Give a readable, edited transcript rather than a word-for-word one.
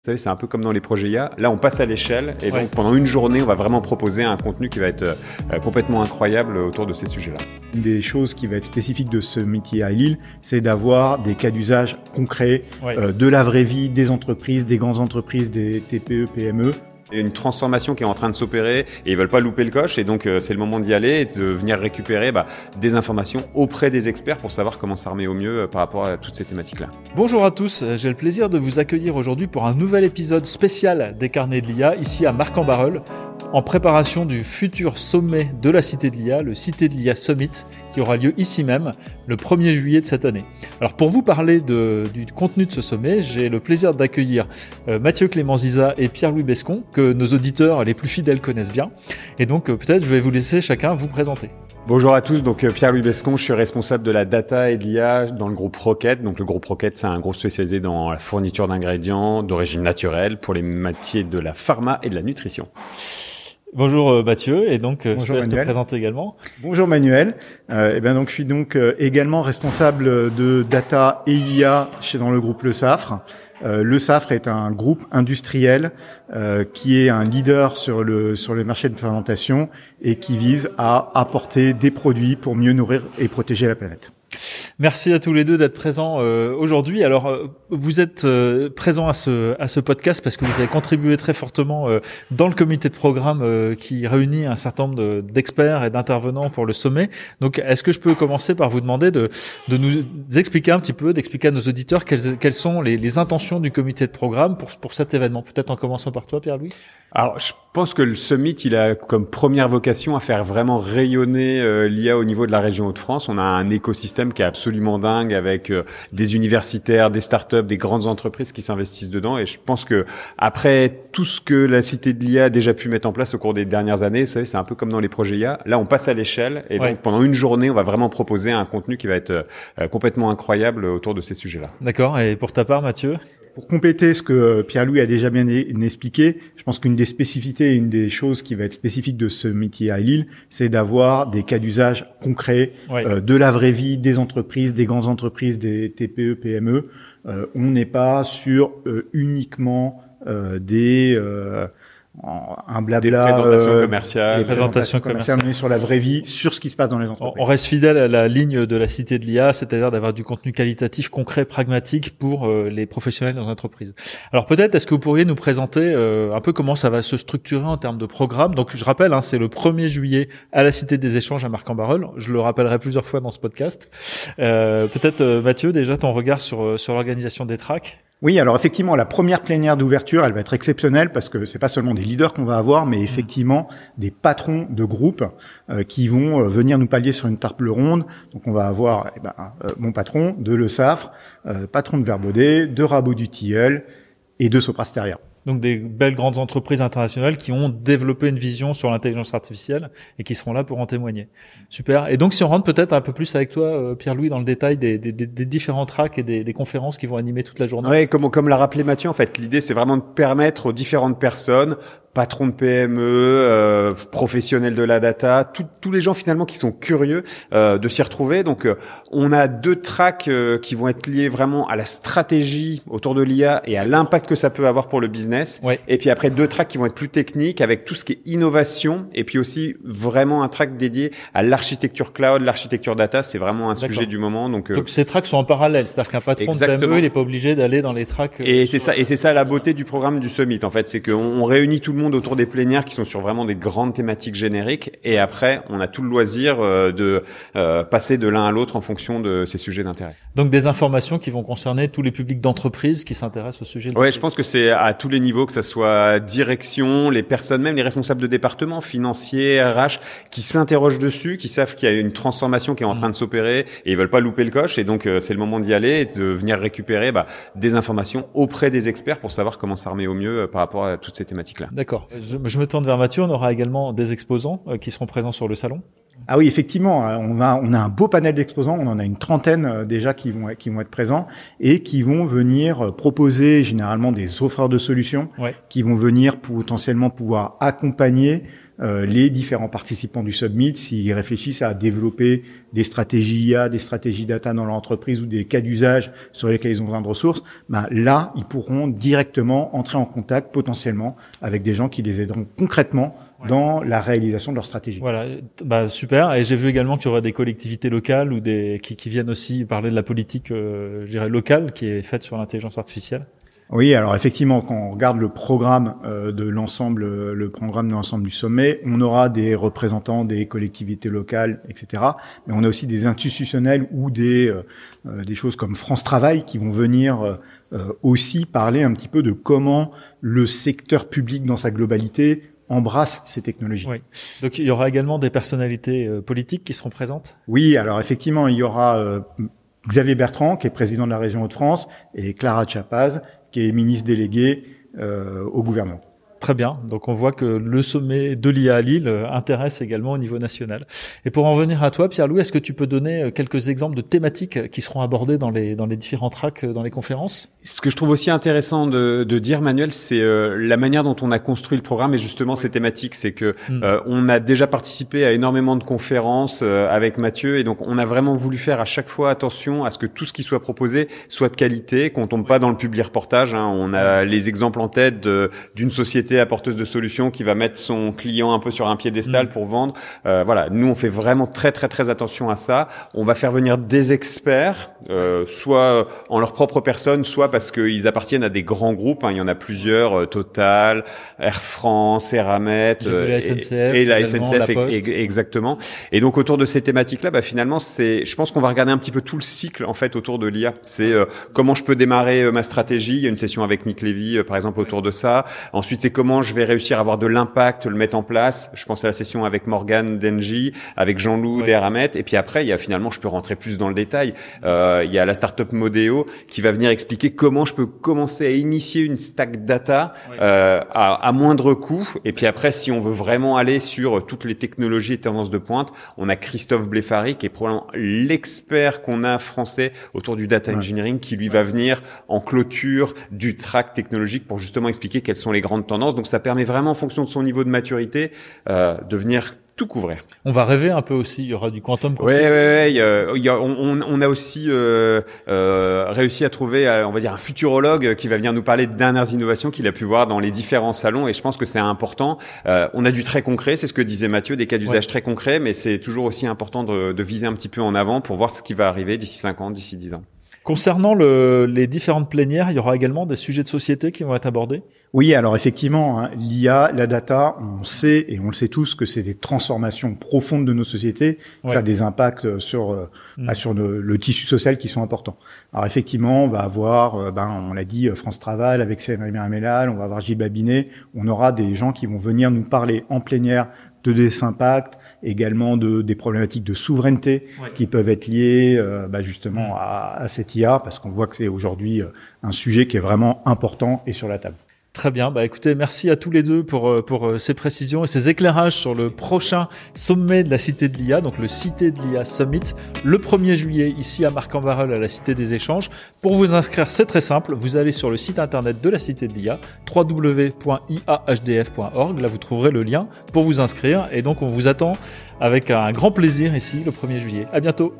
Vous savez, c'est un peu comme dans les projets IA. Là, on passe à l'échelle et donc pendant une journée, on va vraiment proposer un contenu qui va être complètement incroyable autour de ces sujets-là. Une des choses qui va être spécifique de ce métier à Lille, c'est d'avoir des cas d'usage concrets de la vraie vie des entreprises, des grandes entreprises, des TPE, PME. Il y a une transformation qui est en train de s'opérer et ils veulent pas louper le coche et donc c'est le moment d'y aller et de venir récupérer des informations auprès des experts pour savoir comment s'armer au mieux par rapport à toutes ces thématiques-là. Bonjour à tous, j'ai le plaisir de vous accueillir aujourd'hui pour un nouvel épisode spécial des Carnets de l'IA ici à Marcq-en-Barœul en préparation du futur sommet de la Cité de l'IA, le Cité de l'IA Summit qui aura lieu ici même le 1er juillet de cette année. Alors pour vous parler du contenu de ce sommet, j'ai le plaisir d'accueillir Mathieu Clément-Ziza et Pierre-Louis Bescon que nos auditeurs les plus fidèles connaissent bien. Et donc peut-être je vais vous laisser chacun vous présenter. Bonjour à tous, donc Pierre-Louis Bescon, je suis responsable de la data et de l'IA dans le groupe Rocket. Donc le groupe Rocket, c'est un groupe spécialisé dans la fourniture d'ingrédients d'origine naturelle pour les métiers de la pharma et de la nutrition. Bonjour Mathieu, et donc bonjour, je te laisse Manuel. te présenter également. Bonjour Manuel, donc je suis donc également responsable de data et IA dans le groupe Le Safre. Le Safre est un groupe industriel qui est un leader sur le marché de fermentation et qui vise à apporter des produits pour mieux nourrir et protéger la planète. Merci à tous les deux d'être présents aujourd'hui. Alors, vous êtes présents à ce podcast parce que vous avez contribué très fortement dans le comité de programme qui réunit un certain nombre d'experts et d'intervenants pour le sommet. Donc, est-ce que je peux commencer par vous demander de nous expliquer un petit peu, d'expliquer à nos auditeurs quelles sont les intentions du comité de programme pour cet événement? Peut-être en commençant par toi, Pierre-Louis. Alors, je pense que le Summit, il a comme première vocation à faire vraiment rayonner l'IA au niveau de la région Hauts-de-France. On a un écosystème qui est absolument dingue avec des universitaires, des startups, des grandes entreprises qui s'investissent dedans. Et je pense que après tout ce que la Cité de l'IA a déjà pu mettre en place au cours des dernières années, vous savez, c'est un peu comme dans les projets IA. Là, on passe à l'échelle et donc pendant une journée, on va vraiment proposer un contenu qui va être complètement incroyable autour de ces sujets-là. D'accord. Et pour ta part, Mathieu? Pour compléter ce que Pierre-Louis a déjà bien expliqué, je pense qu'une des spécificités, une des choses qui va être spécifique de ce métier à Lille, c'est d'avoir des cas d'usage concrets de la vraie vie des entreprises, des grandes entreprises, des TPE, PME. On n'est pas sur uniquement un blabla, des présentations commerciales, mais sur la vraie vie, sur ce qui se passe dans les entreprises. On reste fidèle à la ligne de la Cité de l'IA, c'est-à-dire d'avoir du contenu qualitatif, concret, pragmatique pour les professionnels dans l'entreprise. Alors peut-être, est-ce que vous pourriez nous présenter un peu comment ça va se structurer en termes de programme? Donc je rappelle, c'est le 1er juillet à la Cité des Échanges à Marcq-en-Barœul. Je le rappellerai plusieurs fois dans ce podcast. Peut-être Mathieu, déjà ton regard sur l'organisation des tracks. Oui, alors effectivement, la première plénière d'ouverture, elle va être exceptionnelle parce que c'est pas seulement des leaders qu'on va avoir, mais effectivement des patrons de groupes qui vont venir nous pallier sur une table ronde. Donc on va avoir mon patron de Le Safre, patron de Verbaudet, de Rabot du Tilleul et de Sopra Steria. Donc des belles grandes entreprises internationales qui ont développé une vision sur l'intelligence artificielle et qui seront là pour en témoigner. Super. Et donc si on rentre peut-être un peu plus avec toi, Pierre-Louis, dans le détail des différents tracks et des conférences qui vont animer toute la journée. Oui, comme l'a rappelé Mathieu, en fait, l'idée c'est vraiment de permettre aux différentes personnes, patrons de PME, professionnels de la data, tous les gens finalement qui sont curieux de s'y retrouver. Donc on a 2 tracks qui vont être liés vraiment à la stratégie autour de l'IA et à l'impact que ça peut avoir pour le business. Et puis après 2 tracks qui vont être plus techniques avec tout ce qui est innovation et puis aussi vraiment un track dédié à l'architecture cloud, l'architecture data. C'est vraiment un sujet du moment. Donc ces tracks sont en parallèle, c'est-à-dire qu'un patron de PME, il n'est pas obligé d'aller dans les tracks. Et c'est ça la beauté du programme du Summit en fait, c'est qu'on réunit tout le monde autour des plénières qui sont sur vraiment des grandes thématiques génériques et après on a tout le loisir de passer de l'un à l'autre en fonction de ces sujets d'intérêt. Donc des informations qui vont concerner tous les publics d'entreprises qui s'intéressent au sujet. Ouais, je pense que c'est à tous les niveaux, que ça soit direction, les personnes, même les responsables de département, financiers, RH, qui s'interrogent dessus, qui savent qu'il y a une transformation qui est en train de s'opérer et ils veulent pas louper le coche et donc c'est le moment d'y aller et de venir récupérer des informations auprès des experts pour savoir comment s'armer au mieux par rapport à toutes ces thématiques-là. D'accord. Je me tourne vers Mathieu. On aura également des exposants qui seront présents sur le salon. Ah oui, effectivement, on a un beau panel d'exposants, on en a une trentaine déjà qui vont être présents et qui vont venir proposer généralement des offreurs de solutions, qui vont venir potentiellement pouvoir accompagner les différents participants du Summit s'ils réfléchissent à développer des stratégies IA, des stratégies data dans leur entreprise ou des cas d'usage sur lesquels ils ont besoin de ressources. Là, ils pourront directement entrer en contact potentiellement avec des gens qui les aideront concrètement dans la réalisation de leur stratégie. Voilà, super. Et j'ai vu également qu'il y aurait des collectivités locales ou qui viennent aussi parler de la politique, je dirais locale, qui est faite sur l'intelligence artificielle. Oui, alors effectivement, quand on regarde le programme de l'ensemble du sommet, on aura des représentants des collectivités locales, etc. Mais on a aussi des institutionnels ou des choses comme France Travail qui vont venir aussi parler un petit peu de comment le secteur public dans sa globalité embrasse ces technologies. Oui. Donc il y aura également des personnalités politiques qui seront présentes. Oui, alors effectivement, il y aura Xavier Bertrand, qui est président de la région Hauts-de-France, et Clara Chapaz, qui est ministre déléguée au gouvernement. Très bien. Donc on voit que le sommet de l'IA à Lille intéresse également au niveau national. Et pour en revenir à toi, Pierre-Louis, est-ce que tu peux donner quelques exemples de thématiques qui seront abordées dans les différents tracks, dans les conférences ? Ce que je trouve aussi intéressant de dire, Manuel, c'est la manière dont on a construit le programme et justement ces thématiques. C'est que on a déjà participé à énormément de conférences avec Mathieu et donc on a vraiment voulu faire à chaque fois attention à ce que tout ce qui soit proposé soit de qualité, qu'on tombe pas dans le public reportage. On a les exemples en tête d'une société apporteuse de solutions qui va mettre son client un peu sur un piédestal pour vendre. Voilà, nous on fait vraiment très très très attention à ça. On va faire venir des experts, soit en leur propre personne, soit parce qu'ils appartiennent à des grands groupes. Il y en a plusieurs, Total, Air France, Eramet et la SNCF exactement. Et donc autour de ces thématiques-là, finalement, je pense qu'on va regarder un petit peu tout le cycle en fait autour de l'IA. C'est comment je peux démarrer ma stratégie. Il y a une session avec Nick Levy par exemple autour de ça. Ensuite, c'est comment je vais réussir à avoir de l'impact, le mettre en place. Je pense à la session avec Morgane Denji, avec Jean-Loup d'Eramet. Et puis après, il y a finalement, je peux rentrer plus dans le détail. Il y a la startup Modeo qui va venir expliquer comment je peux commencer à initier une stack data à moindre coût. Et puis après, si on veut vraiment aller sur toutes les technologies et tendances de pointe, on a Christophe Bléfari qui est probablement l'expert qu'on a français autour du data engineering qui lui va venir en clôture du track technologique pour justement expliquer quelles sont les grandes tendances. Donc ça permet vraiment, en fonction de son niveau de maturité, de venir tout couvrir. On va rêver un peu aussi. Il y aura du quantum. On a aussi réussi à trouver, on va dire, un futurologue qui va venir nous parler de dernières innovations qu'il a pu voir dans les différents salons. Et je pense que c'est important. On a du très concret, c'est ce que disait Mathieu, des cas d'usage très concrets, mais c'est toujours aussi important de viser un petit peu en avant pour voir ce qui va arriver d'ici 5 ans, d'ici 10 ans. Concernant les différentes plénières, il y aura également des sujets de société qui vont être abordés ? Oui, alors effectivement, l'IA, la data, on sait, et on le sait tous, que c'est des transformations profondes de nos sociétés. Ça a des impacts sur le tissu social qui sont importants. Alors effectivement, on va avoir, on l'a dit, France Travail avec Séverine Amelal, on va avoir Gilles Babinet, on aura des gens qui vont venir nous parler en plénière de des impacts, également des problématiques de souveraineté qui peuvent être liées justement à cette IA, parce qu'on voit que c'est aujourd'hui un sujet qui est vraiment important et sur la table. Très bien. Écoutez, merci à tous les deux pour ces précisions et ces éclairages sur le prochain sommet de la Cité de l'IA, donc le Cité de l'IA Summit, le 1er juillet, ici à Marc-en-Barœul, à la Cité des Échanges. Pour vous inscrire, c'est très simple. Vous allez sur le site internet de la Cité de l'IA, www.iahdf.org. Là, vous trouverez le lien pour vous inscrire. Et donc, on vous attend avec un grand plaisir ici le 1er juillet. À bientôt.